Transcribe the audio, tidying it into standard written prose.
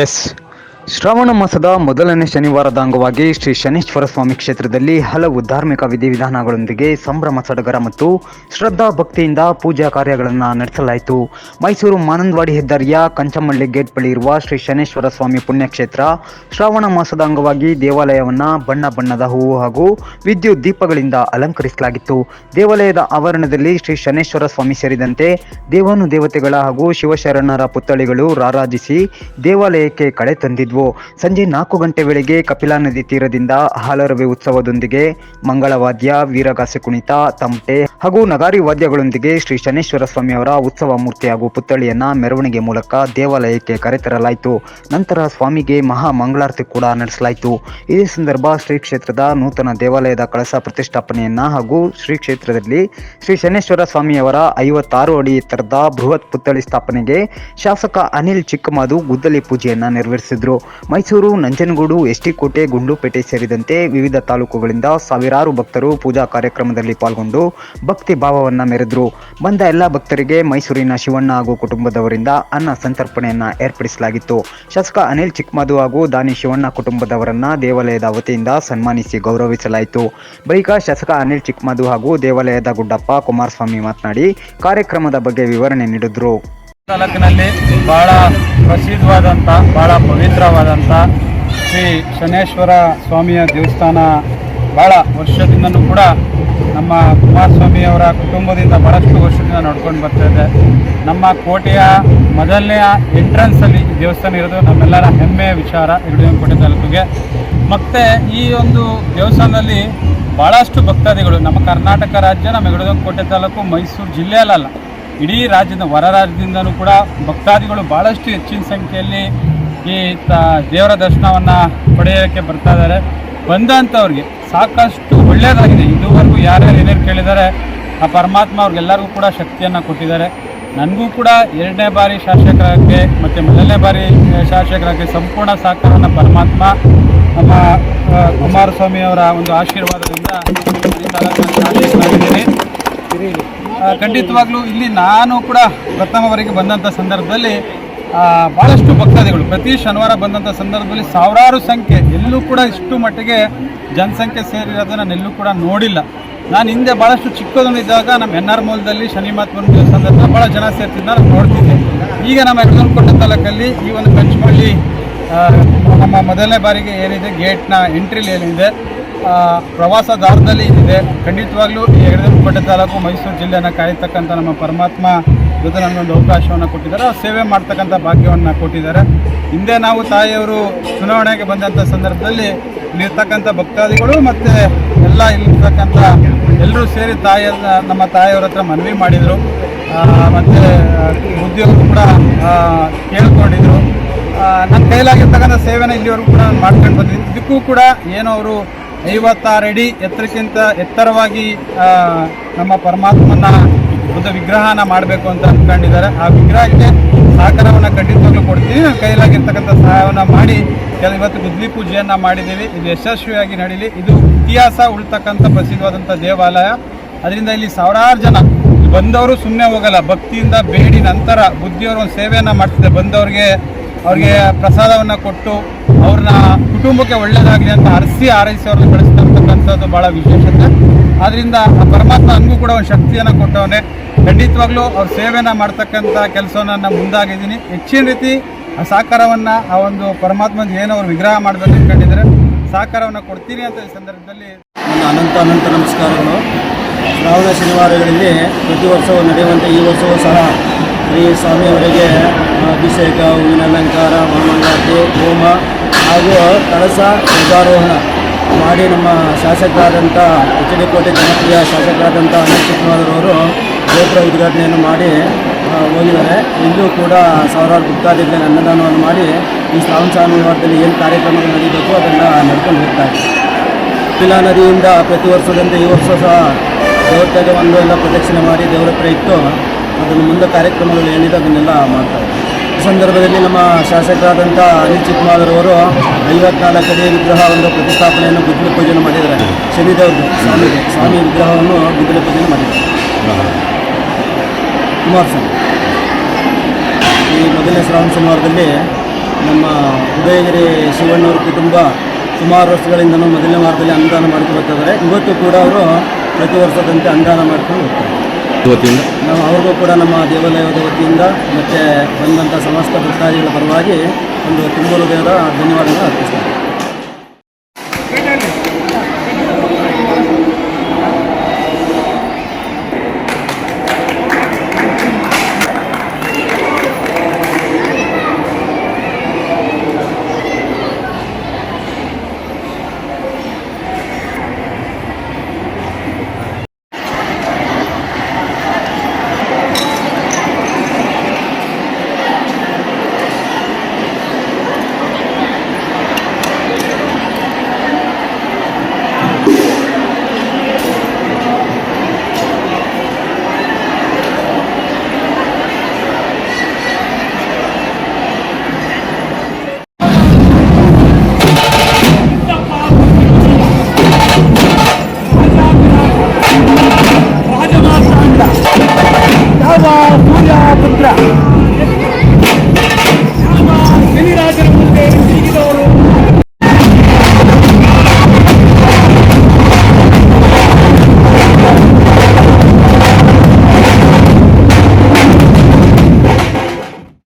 S, Shravana ಮಾಸದ ಮೊದಲನೇ ಶನಿವಾರದ ಅಂಗವಾಗಿ ಶ್ರೀ ಶನೇಶ್ವರ ಸ್ವಾಮಿ ಕ್ಷೇತ್ರದಲ್ಲಿ ಹಲವು ಧಾರ್ಮಿಕ ವಿಧಿವಿಧಾನಗಳೊಂದಿಗೆ ಸಂಭ್ರಮ ಸಡಗರ ಮತ್ತು ಶ್ರದ್ಧಾ ಭಕ್ತಿಯಿಂದ ಪೂಜಾ ಕಾರ್ಯಗಳನ್ನು ನಡೆಸಲಾಯಿತು. ಮೈಸೂರು ಮಾನಂದವಾಡಿ ಹೆದ್ದಾರಿಯ ಕಂಚಮಳ್ಳಿ ಗೇಟ್ ಬಳಿ ಇರುವ ಶ್ರೀ ಶನೇಶ್ವರ ಸ್ವಾಮಿ ಪುಣ್ಯಕ್ಷೇತ್ರ ಶ್ರಾವಣ ಮಾಸದ ಅಂಗವಾಗಿ ದೇವಾಲಯವನ್ನು ಬಣ್ಣ ಬಣ್ಣದ ಹೂವು ಹಾಗೂ ವಿದ್ಯುತ್ ದೀಪಗಳಿಂದ ಅಲಂಕರಿಸಲಾಗಿತ್ತು. ದೇವಾಲಯದ ಆವರಣದಲ್ಲಿ ಶ್ರೀ ಶನೇಶ್ವರ ಸ್ವಾಮಿ ಸೇರಿದಂತೆ ದೇವಾನುದೇವತೆಗಳ ಹಾಗೂ ಶಿವಶರಣರ ಪುತ್ಥಳಿಗಳು ರಾರಾಜಿಸಿ ದೇವಾಲಯಕ್ಕೆ ಕಳೆ ತಂದಿದ್ವು. ಸಂಜೆ 4 ಗಂಟೆ ವೇಳೆಗೆ ಕಪಿಲಾ ನದಿ ತೀರದಿಂದ ಹಾಲರವಿ ಉತ್ಸವದೊಂದಿಗೆ ಮಂಗಳವಾದ್ಯ, ವೀರಗಾಸೆ ಕುಣಿತ, ತಮಟೆ ಹಾಗೂ ನಗಾರಿ ವಾದ್ಯಗಳೊಂದಿಗೆ ಶ್ರೀ ಶನೇಶ್ವರ ಸ್ವಾಮಿಯವರ ಉತ್ಸವ ಮೂರ್ತಿ ಹಾಗೂ ಪುತ್ಥಳಿಯನ್ನ ಮೆರವಣಿಗೆ ಮೂಲಕ ದೇವಾಲಯಕ್ಕೆ ಕರೆತರಲಾಯಿತು. ನಂತರ ಸ್ವಾಮಿಗೆ ಮಹಾ ಮಂಗಳಾರತಿ ಕೂಡ ನಡೆಸಲಾಯಿತು. ಇದೇ ಸಂದರ್ಭ ಶ್ರೀ ಕ್ಷೇತ್ರದ ನೂತನ ದೇವಾಲಯದ ಕಳಸ ಪ್ರತಿಷ್ಠಾಪನೆಯನ್ನ ಹಾಗೂ ಶ್ರೀ ಕ್ಷೇತ್ರದಲ್ಲಿ ಶ್ರೀ ಶನೇಶ್ವರ ಸ್ವಾಮಿಯವರ 56 ಅಡಿ ಎತ್ತರದ ಬೃಹತ್ ಪುತ್ಥಳಿ ಸ್ಥಾಪನೆಗೆ ಶಾಸಕ ಅನಿಲ್ ಚಿಕ್ಕಮಾದು ಗುದ್ದಲಿ ಪೂಜೆಯನ್ನ ನೆರವೇರಿಸಿದ್ರು. ಮೈಸೂರು, ನಂಜನಗೂಡು, ಎಸ್ಟಿ ಕೋಟೆ, ಗುಂಡ್ಲುಪೇಟೆ ಸೇರಿದಂತೆ ವಿವಿಧ ತಾಲೂಕುಗಳಿಂದ ಸಾವಿರಾರು ಭಕ್ತರು ಪೂಜಾ ಕಾರ್ಯಕ್ರಮದಲ್ಲಿ ಪಾಲ್ಗೊಂಡು ಭಕ್ತಿ ಭಾವವನ್ನ ಮೆರೆದ್ರು. ಬಂದ ಎಲ್ಲ ಭಕ್ತರಿಗೆ ಮೈಸೂರಿನ ಶಿವಣ್ಣ ಹಾಗೂ ಕುಟುಂಬದವರಿಂದ ಅನ್ನ ಸಂತರ್ಪಣೆಯನ್ನ ಏರ್ಪಡಿಸಲಾಗಿತ್ತು. ಶಾಸಕ ಅನಿಲ್ ಚಿಕ್ಕಮಾದು ಹಾಗೂ ದಾನಿ ಶಿವಣ್ಣ ಕುಟುಂಬದವರನ್ನ ದೇವಾಲಯದ ವತಿಯಿಂದ ಸನ್ಮಾನಿಸಿ ಗೌರವಿಸಲಾಯಿತು. ಬಳಿಕ ಶಾಸಕ ಅನಿಲ್ ಚಿಕ್ಕಮಾದು ಹಾಗೂ ದೇವಾಲಯದ ಗುಡ್ಡಪ್ಪ ಕುಮಾರಸ್ವಾಮಿ ಮಾತನಾಡಿ ಕಾರ್ಯಕ್ರಮದ ಬಗ್ಗೆ ವಿವರಣೆ ನೀಡಿದ್ರು. ತಾಲೂಕಿನಲ್ಲಿ ಬಹಳ ಪ್ರಸಿದ್ಧವಾದಂಥ, ಬಹಳ ಪವಿತ್ರವಾದಂಥ ಶ್ರೀ ಶನೇಶ್ವರ ಸ್ವಾಮಿಯ ದೇವಸ್ಥಾನ ಭಾಳ ವರ್ಷದಿಂದನೂ ಕೂಡ ನಮ್ಮ ಕುಮಾರಸ್ವಾಮಿಯವರ ಕುಟುಂಬದಿಂದ ಭಾಳಷ್ಟು ವರ್ಷದಿಂದ ನಡ್ಕೊಂಡು ಬರ್ತಾ ಇದೆ. ನಮ್ಮ ಕೋಟೆಯ ಮೊದಲನೆಯ ಎಂಟ್ರೆನ್ಸಲ್ಲಿ ಈ ದೇವಸ್ಥಾನ ಇರೋದು ನಮ್ಮೆಲ್ಲರ ಹೆಮ್ಮೆಯ ವಿಚಾರ ಯಗಡಿಕೋಟೆ ತಾಲೂಕಿಗೆ. ಮತ್ತು ಈ ಒಂದು ದೇವಸ್ಥಾನದಲ್ಲಿ ಭಾಳಷ್ಟು ಭಕ್ತಾದಿಗಳು ನಮ್ಮ ಕರ್ನಾಟಕ ರಾಜ್ಯ, ನಮ್ಮ ಯಗಡಿಕೋಟೆ ತಾಲೂಕು, ಮೈಸೂರು ಜಿಲ್ಲೆಯಲ್ಲ, ಇಡೀ ರಾಜ್ಯದ ಹೊರ ರಾಜ್ಯದಿಂದನೂ ಕೂಡ ಭಕ್ತಾದಿಗಳು ಭಾಳಷ್ಟು ಹೆಚ್ಚಿನ ಸಂಖ್ಯೆಯಲ್ಲಿ ಈ ದೇವರ ದರ್ಶನವನ್ನು ಪಡೆಯೋಕ್ಕೆ ಬರ್ತಾ ಇದ್ದಾರೆ. ಬಂದಂಥವ್ರಿಗೆ ಸಾಕಷ್ಟು ಒಳ್ಳೆಯದಾಗಿದೆ. ಇದುವರೆಗೂ ಯಾರ್ಯಾರು ಏನೇನು ಕೇಳಿದ್ದಾರೆ ಆ ಪರಮಾತ್ಮ ಅವ್ರಿಗೆಲ್ಲರಿಗೂ ಕೂಡ ಶಕ್ತಿಯನ್ನು ಕೊಟ್ಟಿದ್ದಾರೆ. ನನಗೂ ಕೂಡ 2ನೇ ಬಾರಿ ಶಾಸಕರಾಗಕ್ಕೆ ಮತ್ತು ಮೊದಲನೇ ಬಾರಿ ಶಾಸಕರಾಗಕ್ಕೆ ಸಂಪೂರ್ಣ ಸಹಕಾರವನ್ನು ಪರಮಾತ್ಮ ನಮ್ಮ ಕುಮಾರಸ್ವಾಮಿಯವರ ಒಂದು ಆಶೀರ್ವಾದದಿಂದ ಶಾಸಕರಾಗಿದ್ದೀನಿ. ಖಂಡಿತವಾಗ್ಲೂ ಇಲ್ಲಿ ನಾನು ಕೂಡ ಪ್ರಥಮವರೆಗೆ ಬಂದಂಥ ಸಂದರ್ಭದಲ್ಲಿ ಭಾಳಷ್ಟು ಭಕ್ತಾದಿಗಳು ಪ್ರತಿ ಶನಿವಾರ ಬಂದಂಥ ಸಂದರ್ಭದಲ್ಲಿ ಸಾವಿರಾರು ಸಂಖ್ಯೆ, ಎಲ್ಲೂ ಕೂಡ ಇಷ್ಟು ಮಟ್ಟಿಗೆ ಜನಸಂಖ್ಯೆ ಸೇರಿರೋದನ್ನು ನಾನು ಎಲ್ಲೂ ಕೂಡ ನೋಡಿಲ್ಲ. ನಾನು ಹಿಂದೆ ಭಾಳಷ್ಟು ಚಿಕ್ಕದೊಂದಿದ್ದಾಗ ನಮ್ಮ ಎನ್.ಆರ್. ಮೂಲದಲ್ಲಿ ಶನಿ ಮಹಾತ್ಮನ ದೇವಸ್ಥಾನದಲ್ಲಿ ಭಾಳ ಜನ ಸೇರ್ತಿದ್ದ ನಾನು ನೋಡ್ತಿದ್ದೆ. ಈಗ ನಮ್ಮ ಯಗಡಿಕೋಟೆ ತಾಲೂಕಲ್ಲಿ ಈ ಒಂದು ಕಂಚಮಳ್ಳಿ ನಮ್ಮ ಮೊದಲನೇ ಬಾರಿಗೆ ಏನಿದೆ ಗೇಟ್ನ ಎಂಟ್ರಿಲಿ ಏನಿದೆ ಪ್ರವಾಸ ದಾರದಲ್ಲಿ ಇದೆ. ಖಂಡಿತವಾಗ್ಲೂ ಈ ಯಗಡಿಕೋಟೆ ತಾಲೂಕು, ಮೈಸೂರು ಜಿಲ್ಲೆಯನ್ನು ಕಾಯತಕ್ಕಂಥ ನಮ್ಮ ಪರಮಾತ್ಮ ಜೊತೆ ನನ್ನೊಂದು ಅವಕಾಶವನ್ನು ಕೊಟ್ಟಿದ್ದಾರೆ. ಸೇವೆ ಮಾಡ್ತಕ್ಕಂಥ ಭಾಗ್ಯವನ್ನು ಕೊಟ್ಟಿದ್ದಾರೆ. ಹಿಂದೆ ನಾವು ತಾಯಿಯವರು ಚುನಾವಣೆಗೆ ಬಂದಂಥ ಸಂದರ್ಭದಲ್ಲಿ ಇಲ್ಲಿರ್ತಕ್ಕಂಥ ಭಕ್ತಾದಿಗಳು ಮತ್ತು ಎಲ್ಲ ಇಲ್ಲಿರ್ತಕ್ಕಂಥ ಎಲ್ಲರೂ ಸೇರಿ ನಮ್ಮ ತಾಯಿಯವ್ರ ಹತ್ರ ಮನವಿ ಮಾಡಿದರು ಮತ್ತು ಉದ್ಯೋಗ ಕೂಡ ಕೇಳ್ಕೊಂಡಿದ್ರು. ನನ್ನ ಕೈಲಾಗಿರ್ತಕ್ಕಂಥ ಸೇವೆನ ಇಲ್ಲಿವರೆಗೂ ಕೂಡ ನಾನು ಮಾಡ್ಕೊಂಡು ಬಂದಿದ್ದೀನಿ. ಇದಕ್ಕೂ ಕೂಡ ಏನೋ ಅವರು 56 ಅಡಿ ಎತ್ತರಕ್ಕಿಂತ ಎತ್ತರವಾಗಿ ನಮ್ಮ ಪರಮಾತ್ಮನ ಒಂದು ವಿಗ್ರಹನ ಮಾಡಬೇಕು ಅಂತ ಅಂದ್ಕೊಂಡಿದ್ದಾರೆ. ಆ ವಿಗ್ರಹಕ್ಕೆ ಸಹಕಾರವನ್ನು ಖಂಡಿತವಾಗ್ಲೂ ಕೊಡ್ತೀವಿ. ನನ್ನ ಕೈಲಾಗಿರ್ತಕ್ಕಂಥ ಸಹಾಯವನ್ನು ಮಾಡಿ ಇವತ್ತು ಗುದ್ದಲಿ ಪೂಜೆಯನ್ನು ಮಾಡಿದ್ದೀವಿ. ಇದು ಯಶಸ್ವಿಯಾಗಿ ನಡೀಲಿ. ಇದು ಇತಿಹಾಸ ಉಳ್ತಕ್ಕಂಥ ಪ್ರಸಿದ್ಧವಾದಂಥ ದೇವಾಲಯ. ಅದರಿಂದ ಇಲ್ಲಿ ಸಾವಿರಾರು ಜನ ಬಂದವರು ಸುಮ್ಮನೆ ಹೋಗಲ್ಲ, ಭಕ್ತಿಯಿಂದ ಬೇಡಿ ನಂತರ ಬುದ್ಧಿಯವರು ಒಂದು ಸೇವೆಯನ್ನು ಮಾಡ್ತಿದ್ದಾರೆ. ಬಂದವ್ರಿಗೆ ಅವ್ರಿಗೆ ಪ್ರಸಾದವನ್ನು ಕೊಟ್ಟು ಅವ್ರನ್ನ ಕುಟುಂಬಕ್ಕೆ ಒಳ್ಳೆಯದಾಗಲಿ ಅಂತ ಹಾರೈಸಿ ಅವ್ರನ್ನ ಕಳಿಸ್ತಕ್ಕಂಥದ್ದು ಭಾಳ ವಿಶೇಷತೆ. ಆದ್ದರಿಂದ ಆ ಪರಮಾತ್ಮ ನನಗೂ ಕೂಡ ಒಂದು ಶಕ್ತಿಯನ್ನು ಕೊಟ್ಟವನೇ. ಖಂಡಿತವಾಗ್ಲೂ ಅವ್ರ ಸೇವೆನ ಮಾಡ್ತಕ್ಕಂಥ ಕೆಲಸವನ್ನು ನಾನು ಮುಂದಾಗಿದ್ದೀನಿ. ಹೆಚ್ಚಿನ ರೀತಿ ಆ ಸಹಕಾರವನ್ನು ಆ ಒಂದು ಪರಮಾತ್ಮನ ಏನೋ ಅವ್ರು ವಿಗ್ರಹ ಮಾಡಬೇಕು ಅಂದ್ಕೊಂಡಿದ್ದಾರೆ, ಸಹಕಾರವನ್ನು ಕೊಡ್ತೀನಿ ಅಂತ ಈ ಸಂದರ್ಭದಲ್ಲಿ ನನ್ನ ಅನಂತ ನಮಸ್ಕಾರಗಳು. ಶ್ರಾವಣ ಶನಿವಾರಗಳಲ್ಲಿ ಪ್ರತಿ ವರ್ಷವೂ ನಡೆಯುವಂತೆ ಈ ವರ್ಷವೂ ಸಹ ಶ್ರೀ ಸ್ವಾಮಿಯವರಿಗೆ ಅಭಿಷೇಕ, ಹೂವಿನ ಅಲಂಕಾರ, ಮಹಾಮಂಗಳಾರತಿ, ಹೋಮ ಹಾಗೂ ಕಳಸ ಧ್ವಜಾರೋಹಣ ಮಾಡಿ ನಮ್ಮ ಶಾಸಕರಾದಂಥ ಯಗಡಿಕೋಟೆ ಜನಪ್ರಿಯ ಶಾಸಕರಾದಂಥ ಅನಿಲ್ ಚಿಕ್ಕಮಾದರವರು ಗೋಪುರ ಉದ್ಘಾಟನೆಯನ್ನು ಮಾಡಿ ಹೋಗಿದ್ದಾರೆ. ಇಲ್ಲೂ ಕೂಡ ಸಾವಿರಾರು ಭಕ್ತಾದಿಗಳಿಗೆ ಅನ್ನದಾನವನ್ನು ಮಾಡಿ ಈ ಶ್ರಾವಣ ಶನಿವಾರದಲ್ಲಿ ಏನು ಕಾರ್ಯಕ್ರಮಗಳು ನಡೀಬೇಕು ಅದನ್ನು ನಡ್ಕೊಂಡು ಹೋಗ್ತಾ ಇದೆ. ಕಪಿಲಾ ನದಿಯಿಂದ ಪ್ರತಿ ವರ್ಷದಂತೆ ಈ ವರ್ಷ ಸಹ ದೇವ್ರ ತೆಗೆವನ್ನು ಎಲ್ಲ ಪ್ರದಕ್ಷಿಣೆ ಮಾಡಿ ದೇವರ ಹತ್ರ ಇಟ್ಟು ಅದನ್ನು ಮುಂದೆ ಕಾರ್ಯಕ್ರಮಗಳು ಏನಿದೆ ಅದನ್ನೆಲ್ಲ ಮಾಡ್ತಾರೆ. ಈ ಸಂದರ್ಭದಲ್ಲಿ ನಮ್ಮ ಶಾಸಕರಾದಂಥ ಅನಿಲ್ ಚಿಕ್ಕಮಾದರವರು 54 ಅಡಿ ವಿಗ್ರಹ ಒಂದು ಪ್ರತಿಷ್ಠಾಪನೆಯನ್ನು ಗುದ್ದಲಿ ಪೂಜೆಯನ್ನು ಮಾಡಿದ್ದಾರೆ. ಶನಿದೇವ್ರದ್ದು ಸ್ವಾಮಿ ವಿಗ್ರಹವನ್ನು ಗುದ್ದಲಿ ಪೂಜೆಯನ್ನು ಮಾಡಿದ್ದಾರೆ. ಕುಮಾರಸ್ವಾಮಿ ಈ ಮೊದಲನೇ ಶ್ರಾವಣ ಶನಿವಾರದಲ್ಲಿ ನಮ್ಮ ಉದಯಗಿರಿ ಶಿವಣ್ಣವ್ರ ಕುಟುಂಬ ಸುಮಾರು ವರ್ಷಗಳಿಂದಲೂ ಮೊದಲನೇ ವಾರದಲ್ಲಿ ಅನುದಾನ ಮಾಡ್ಕೊಂಡು ಬರ್ತಿದ್ದಾರೆ. ಇವತ್ತು ಕೂಡ ಅವರು ಪ್ರತಿ ವರ್ಷದಂತೆ ಅನುದಾನ ಮಾಡ್ಕೊಂಡು ಹೋಗ್ತಾರೆ. ನಾವು ಅವ್ರಿಗೂ ಕೂಡ ನಮ್ಮ ದೇವಾಲಯದ ವತಿಯಿಂದ ಮತ್ತು ಬಂದಂಥ ಸಮಸ್ತ ಭಕ್ತಾದಿಗಳ ಪರವಾಗಿ ಒಂದು ತುಂಬ ಹೃದಯದ ಧನ್ಯವಾದಗಳು ಅರ್ಪಿಸ್ತಾರೆ.